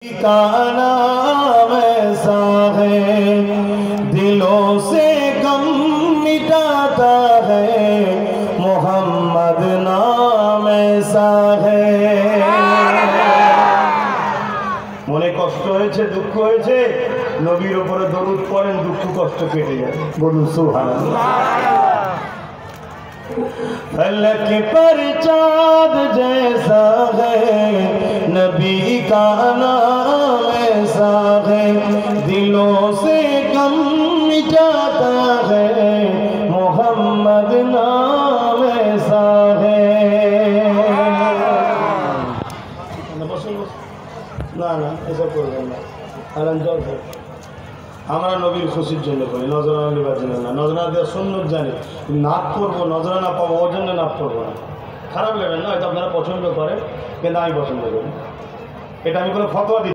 का नाम ऐसा है दिलों से गम मिटाता है, मोहम्मद नाम ऐसा है। মনে কষ্ট হয়েছে, দুঃখ হয়েছে, নবীর উপরে দরুদ পড়েন, দুঃখ কষ্ট কেটে যাবে। বলুন সুবহানাল্লাহ। फलक पर चाँद जैसा है नबी का नाम ऐसा है, दिलों से गम मिटाता है, मोहम्मद नाम ऐसा है। না না এসব করবেন না, আরামদায়ক হয়। আমরা নবীর খুশির জন্য করি, নজরানা দেওয়ার জন্য না। নজরানা দেওয়ার সুন্নত জানি, নাক করবো, নজরানা পাবো, ওর জন্য নাক করবো না। খারাপ লাগবে না, হয়তো আপনারা পছন্দ করেন, কিন্তু আমি পছন্দ করি। এটা আমি কোনো ফতোয়া দিই।